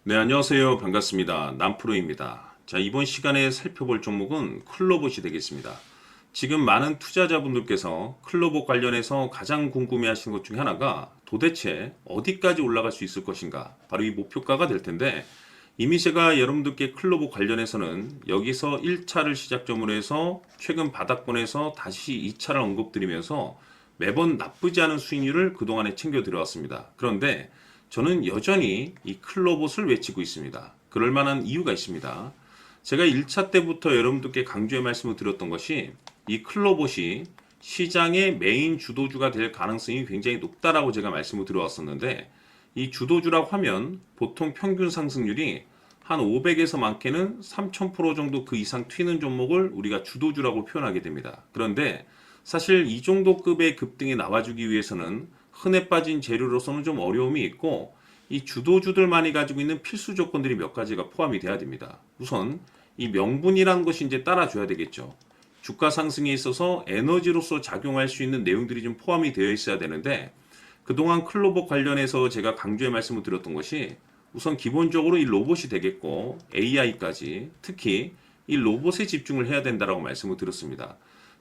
네, 안녕하세요. 반갑습니다. 남프로입니다. 자, 이번 시간에 살펴볼 종목은 클로봇이 되겠습니다. 지금 많은 투자자분들께서 클로봇 관련해서 가장 궁금해하시는 것 중에 하나가 도대체 어디까지 올라갈 수 있을 것인가? 바로 이 목표가가 될 텐데, 이미 제가 여러분들께 클로봇 관련해서는 여기서 1차를 시작점으로 해서 최근 바닥권에서 다시 2차를 언급드리면서 매번 나쁘지 않은 수익률을 그동안에 챙겨 들어왔습니다. 그런데 저는 여전히 이 클로봇을 외치고 있습니다. 그럴 만한 이유가 있습니다. 제가 1차 때부터 여러분들께 강조의 말씀을 드렸던 것이 이 클로봇이 시장의 메인 주도주가 될 가능성이 굉장히 높다라고 제가 말씀을 드려왔었는데, 이 주도주라고 하면 보통 평균 상승률이 한 500에서 많게는 3000% 정도 그 이상 튀는 종목을 우리가 주도주라고 표현하게 됩니다. 그런데 사실 이 정도 급의 급등이 나와주기 위해서는 흔해 빠진 재료로서는 좀 어려움이 있고, 이 주도주들만이 가지고 있는 필수 조건들이 몇 가지가 포함이 돼야 됩니다. 우선 이 명분이라는 것이 이제 따라줘야 되겠죠. 주가 상승에 있어서 에너지로서 작용할 수 있는 내용들이 좀 포함이 되어 있어야 되는데, 그동안 클로봇 관련해서 제가 강조의 말씀을 드렸던 것이 우선 기본적으로 이 로봇이 되겠고 AI까지, 특히 이 로봇에 집중을 해야 된다라고 말씀을 드렸습니다.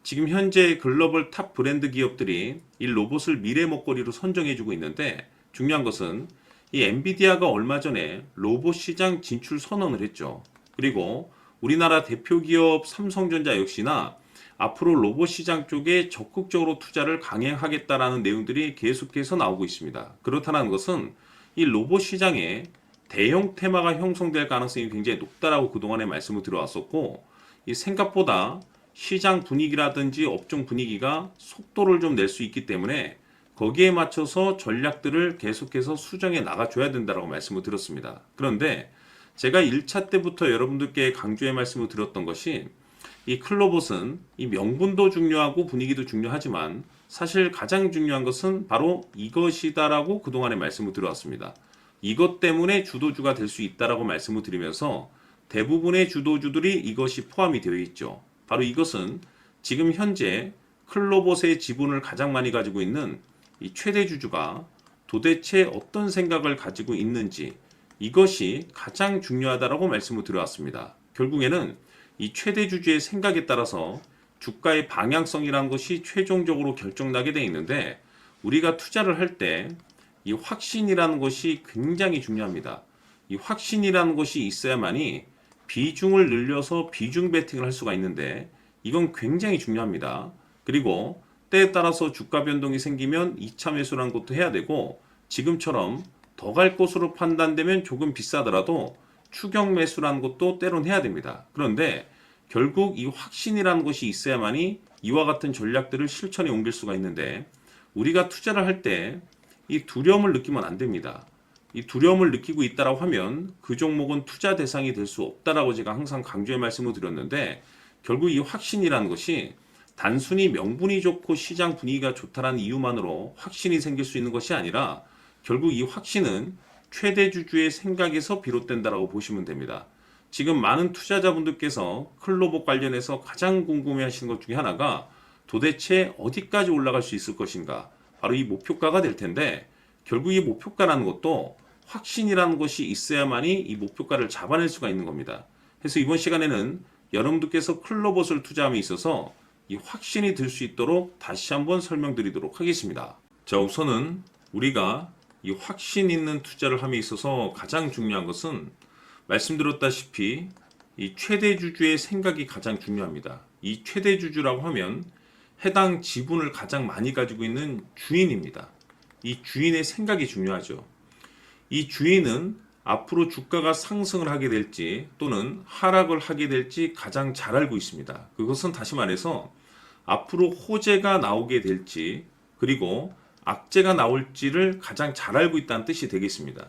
지금 현재 글로벌 탑 브랜드 기업들이 이 로봇을 미래 먹거리로 선정해주고 있는데, 중요한 것은 이 엔비디아가 얼마 전에 로봇 시장 진출 선언을 했죠. 그리고 우리나라 대표 기업 삼성전자 역시나 앞으로 로봇 시장 쪽에 적극적으로 투자를 강행하겠다라는 내용들이 계속해서 나오고 있습니다. 그렇다는 것은 이 로봇 시장에 대형 테마가 형성될 가능성이 굉장히 높다라고 그동안에 말씀을 드려왔었고, 이 생각보다 시장 분위기라든지 업종 분위기가 속도를 좀 낼 수 있기 때문에 거기에 맞춰서 전략들을 계속해서 수정해 나가줘야 된다고 말씀을 드렸습니다. 그런데 제가 1차 때부터 여러분들께 강조의 말씀을 드렸던 것이 이 클로봇은 이 명분도 중요하고 분위기도 중요하지만 사실 가장 중요한 것은 바로 이것이다라고 그동안에 말씀을 드려왔습니다. 이것 때문에 주도주가 될 수 있다라고 말씀을 드리면서 대부분의 주도주들이 이것이 포함이 되어 있죠. 바로 이것은 지금 현재 클로봇의 지분을 가장 많이 가지고 있는 이 최대 주주가 도대체 어떤 생각을 가지고 있는지, 이것이 가장 중요하다라고 말씀을 드려왔습니다. 결국에는 이 최대 주주의 생각에 따라서 주가의 방향성이라는 것이 최종적으로 결정나게 돼 있는데, 우리가 투자를 할 때 이 확신이라는 것이 굉장히 중요합니다. 이 확신이라는 것이 있어야만이 비중을 늘려서 비중 베팅을 할 수가 있는데, 이건 굉장히 중요합니다. 그리고 때에 따라서 주가 변동이 생기면 2차 매수라는 것도 해야 되고, 지금처럼 더 갈 것으로 판단되면 조금 비싸더라도 추격 매수라는 것도 때론 해야 됩니다. 그런데 결국 이 확신이라는 것이 있어야만이 이와 같은 전략들을 실천에 옮길 수가 있는데, 우리가 투자를 할 때 이 두려움을 느끼면 안 됩니다. 이 두려움을 느끼고 있다라고 하면 그 종목은 투자 대상이 될 수 없다라고 제가 항상 강조의 말씀을 드렸는데, 결국 이 확신이라는 것이 단순히 명분이 좋고 시장 분위기가 좋다는 이유만으로 확신이 생길 수 있는 것이 아니라, 결국 이 확신은 최대 주주의 생각에서 비롯된다라고 보시면 됩니다. 지금 많은 투자자분들께서 클로봇 관련해서 가장 궁금해하시는 것 중에 하나가 도대체 어디까지 올라갈 수 있을 것인가? 바로 이 목표가가 될 텐데, 결국 이 목표가라는 것도 확신이라는 것이 있어야만이 이 목표가를 잡아낼 수가 있는 겁니다. 그래서 이번 시간에는 여러분들께서 클로봇을 투자함에 있어서 이 확신이 들 수 있도록 다시 한번 설명드리도록 하겠습니다. 자, 우선은 우리가 이 확신 있는 투자를 함에 있어서 가장 중요한 것은 말씀드렸다시피 이 최대 주주의 생각이 가장 중요합니다. 이 최대 주주라고 하면 해당 지분을 가장 많이 가지고 있는 주인입니다. 이 주인의 생각이 중요하죠. 이 주인은 앞으로 주가가 상승을 하게 될지 또는 하락을 하게 될지 가장 잘 알고 있습니다. 그것은 다시 말해서 앞으로 호재가 나오게 될지 그리고 악재가 나올지를 가장 잘 알고 있다는 뜻이 되겠습니다.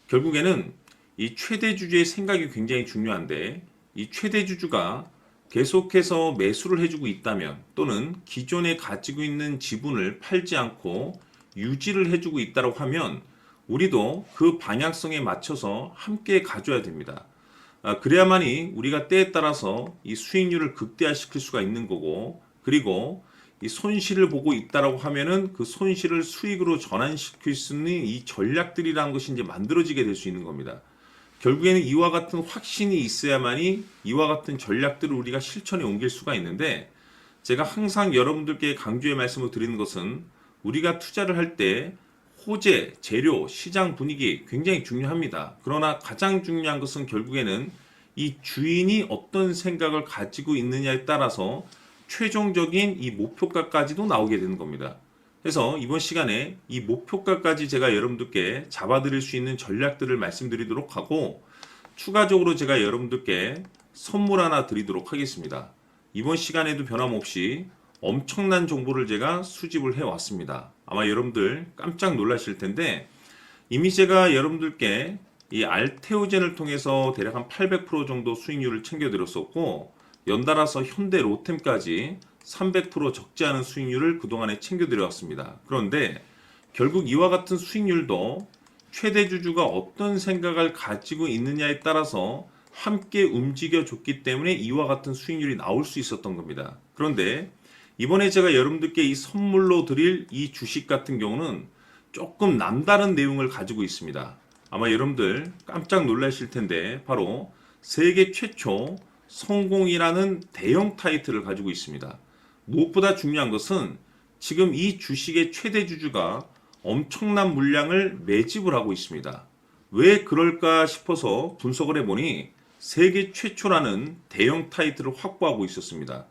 결국에는 이 최대 주주의 생각이 굉장히 중요한데, 이 최대 주주가 계속해서 매수를 해주고 있다면 또는 기존에 가지고 있는 지분을 팔지 않고 유지를 해주고 있다고 하면 우리도 그 방향성에 맞춰서 함께 가져야 됩니다. 그래야만이 우리가 때에 따라서 이 수익률을 극대화시킬 수가 있는 거고, 그리고 이 손실을 보고 있다라고 하면은 그 손실을 수익으로 전환시킬 수 있는 이 전략들이라는 것이 이제 만들어지게 될 수 있는 겁니다. 결국에는 이와 같은 확신이 있어야만이 이와 같은 전략들을 우리가 실천에 옮길 수가 있는데, 제가 항상 여러분들께 강조의 말씀을 드리는 것은 우리가 투자를 할 때 호재, 재료, 시장 분위기 굉장히 중요합니다. 그러나 가장 중요한 것은 결국에는 이 주인이 어떤 생각을 가지고 있느냐에 따라서 최종적인 이 목표가까지도 나오게 되는 겁니다. 그래서 이번 시간에 이 목표가까지 제가 여러분들께 잡아드릴 수 있는 전략들을 말씀드리도록 하고, 추가적으로 제가 여러분들께 선물 하나 드리도록 하겠습니다. 이번 시간에도 변함없이 엄청난 정보를 제가 수집을 해왔습니다. 아마 여러분들 깜짝 놀라실 텐데, 이미 제가 여러분들께 이 알테오젠을 통해서 대략 한 800% 정도 수익률을 챙겨드렸었고, 연달아서 현대 로템까지 300% 적지 않은 수익률을 그동안에 챙겨드려왔습니다. 그런데 결국 이와 같은 수익률도 최대 주주가 어떤 생각을 가지고 있느냐에 따라서 함께 움직여줬기 때문에 이와 같은 수익률이 나올 수 있었던 겁니다. 그런데 이번에 제가 여러분들께 이 선물로 드릴 이 주식 같은 경우는 조금 남다른 내용을 가지고 있습니다. 아마 여러분들 깜짝 놀라실 텐데, 바로 세계 최초 성공이라는 대형 타이틀을 가지고 있습니다. 무엇보다 중요한 것은 지금 이 주식의 최대 주주가 엄청난 물량을 매집을 하고 있습니다. 왜 그럴까 싶어서 분석을 해보니 세계 최초라는 대형 타이틀을 확보하고 있었습니다.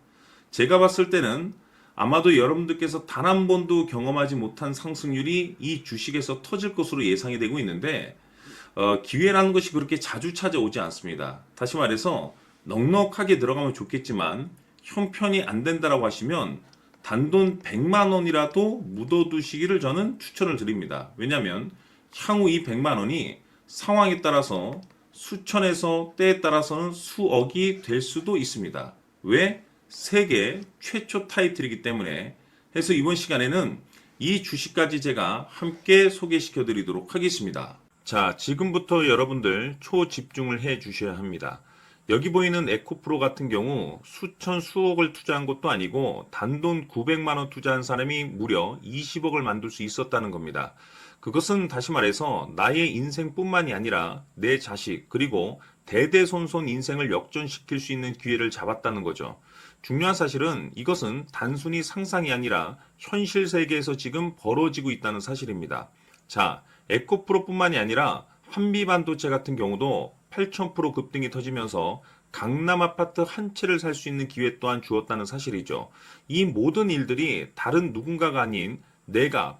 제가 봤을 때는 아마도 여러분들께서 단 한 번도 경험하지 못한 상승률이 이 주식에서 터질 것으로 예상이 되고 있는데, 기회라는 것이 그렇게 자주 찾아오지 않습니다. 다시 말해서 넉넉하게 들어가면 좋겠지만 형편이 안 된다라고 하시면 단돈 100만 원이라도 묻어두시기를 저는 추천을 드립니다. 왜냐하면 향후 이 100만 원이 상황에 따라서 수천에서 때에 따라서는 수억이 될 수도 있습니다. 왜? 세계 최초 타이틀이기 때문에. 해서 이번 시간에는 이 주식까지 제가 함께 소개시켜 드리도록 하겠습니다. 자, 지금부터 여러분들 초집중을 해 주셔야 합니다. 여기 보이는 에코프로 같은 경우 수천 수억을 투자한 것도 아니고 단돈 900만 원 투자한 사람이 무려 20억을 만들 수 있었다는 겁니다. 그것은 다시 말해서 나의 인생뿐만이 아니라 내 자식 그리고 대대손손 인생을 역전시킬 수 있는 기회를 잡았다는 거죠. 중요한 사실은 이것은 단순히 상상이 아니라 현실 세계에서 지금 벌어지고 있다는 사실입니다. 자, 에코프로뿐만이 아니라 한미반도체 같은 경우도 8,000% 급등이 터지면서 강남 아파트 한 채를 살 수 있는 기회 또한 주었다는 사실이죠. 이 모든 일들이 다른 누군가가 아닌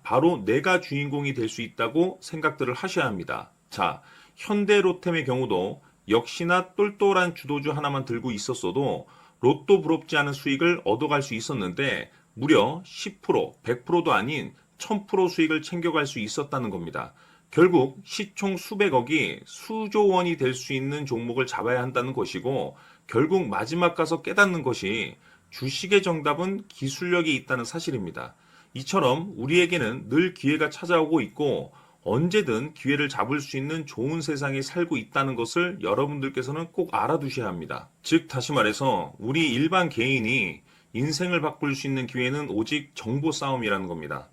바로 내가 주인공이 될 수 있다고 생각들을 하셔야 합니다. 자, 현대로템의 경우도 역시나 똘똘한 주도주 하나만 들고 있었어도 로또 부럽지 않은 수익을 얻어갈 수 있었는데 무려 10%, 100%도 아닌 1000% 수익을 챙겨갈 수 있었다는 겁니다. 결국 시총 수백억이 수조 원이 될 수 있는 종목을 잡아야 한다는 것이고, 결국 마지막 가서 깨닫는 것이 주식의 정답은 기술력이 있다는 사실입니다. 이처럼 우리에게는 늘 기회가 찾아오고 있고 언제든 기회를 잡을 수 있는 좋은 세상에 살고 있다는 것을 여러분들께서는 꼭 알아두셔야 합니다. 즉 다시 말해서 우리 일반 개인이 인생을 바꿀 수 있는 기회는 오직 정보 싸움이라는 겁니다.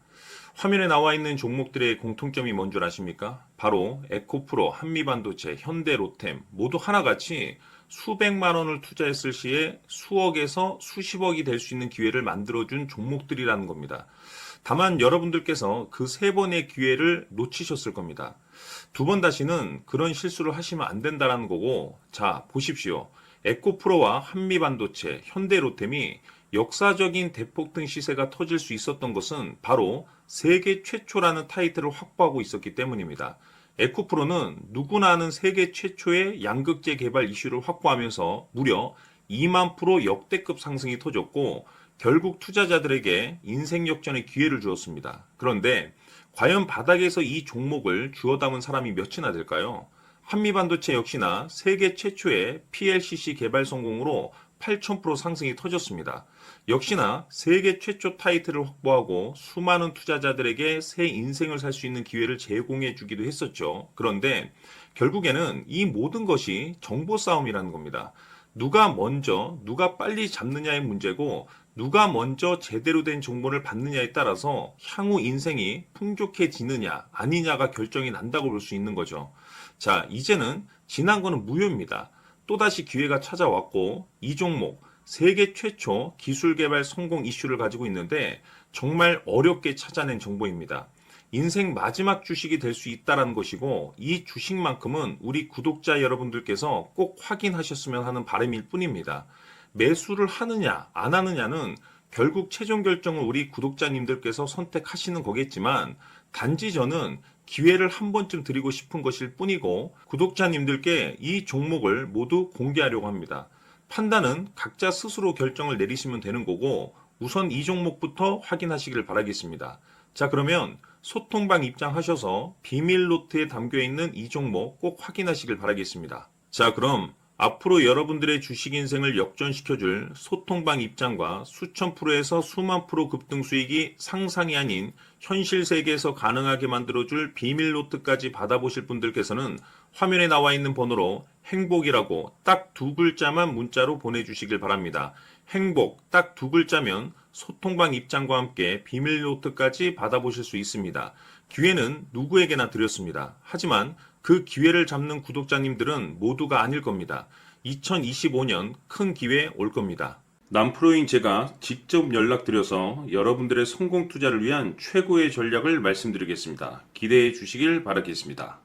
화면에 나와 있는 종목들의 공통점이 뭔 줄 아십니까? 바로 에코프로, 한미반도체, 현대로템 모두 하나같이 수백만 원을 투자했을 시에 수억에서 수십억이 될 수 있는 기회를 만들어준 종목들이라는 겁니다. 다만 여러분들께서 그 세 번의 기회를 놓치셨을 겁니다. 두 번 다시는 그런 실수를 하시면 안 된다는 거고, 자 보십시오. 에코프로와 한미반도체, 현대로템이 역사적인 대폭등 시세가 터질 수 있었던 것은 바로 세계 최초라는 타이틀을 확보하고 있었기 때문입니다. 에코프로는 누구나 아는 세계 최초의 양극재 개발 이슈를 확보하면서 무려 2만 프로 역대급 상승이 터졌고 결국 투자자들에게 인생 역전의 기회를 주었습니다. 그런데 과연 바닥에서 이 종목을 주워 담은 사람이 몇이나 될까요? 한미반도체 역시나 세계 최초의 PLCC 개발 성공으로 8,000% 상승이 터졌습니다. 역시나 세계 최초 타이틀을 확보하고 수많은 투자자들에게 새 인생을 살 수 있는 기회를 제공해 주기도 했었죠. 그런데 결국에는 이 모든 것이 정보 싸움이라는 겁니다. 누가 먼저, 누가 빨리 잡느냐의 문제고 누가 먼저 제대로 된 정보를 받느냐에 따라서 향후 인생이 풍족해지느냐 아니냐가 결정이 난다고 볼 수 있는 거죠. 자, 이제는 지난 거는 무효입니다. 또다시 기회가 찾아왔고 이 종목 세계 최초 기술 개발 성공 이슈를 가지고 있는데 정말 어렵게 찾아낸 정보입니다. 인생 마지막 주식이 될 수 있다는 것이고 이 주식만큼은 우리 구독자 여러분들께서 꼭 확인하셨으면 하는 바람일 뿐입니다. 매수를 하느냐 안 하느냐는 결국 최종 결정을 우리 구독자님들께서 선택하시는 거겠지만 단지 저는 기회를 한 번쯤 드리고 싶은 것일 뿐이고 구독자님들께 이 종목을 모두 공개하려고 합니다. 판단은 각자 스스로 결정을 내리시면 되는 거고 우선 이 종목부터 확인하시길 바라겠습니다. 자, 그러면 소통방 입장하셔서 비밀 노트에 담겨 있는 이 종목 꼭 확인하시길 바라겠습니다. 자, 그럼 앞으로 여러분들의 주식 인생을 역전시켜줄 소통방 입장과 수천 프로에서 수만 프로 급등 수익이 상상이 아닌 현실 세계에서 가능하게 만들어줄 비밀 노트까지 받아보실 분들께서는 화면에 나와 있는 번호로 행복이라고 딱 두 글자만 문자로 보내주시길 바랍니다. 행복 딱 두 글자면 소통방 입장과 함께 비밀 노트까지 받아보실 수 있습니다. 기회는 누구에게나 드렸습니다. 하지만 그 기회를 잡는 구독자님들은 모두가 아닐 겁니다. 2025년 큰 기회 올 겁니다. 남프로인 제가 직접 연락드려서 여러분들의 성공 투자를 위한 최고의 전략을 말씀드리겠습니다. 기대해 주시길 바라겠습니다.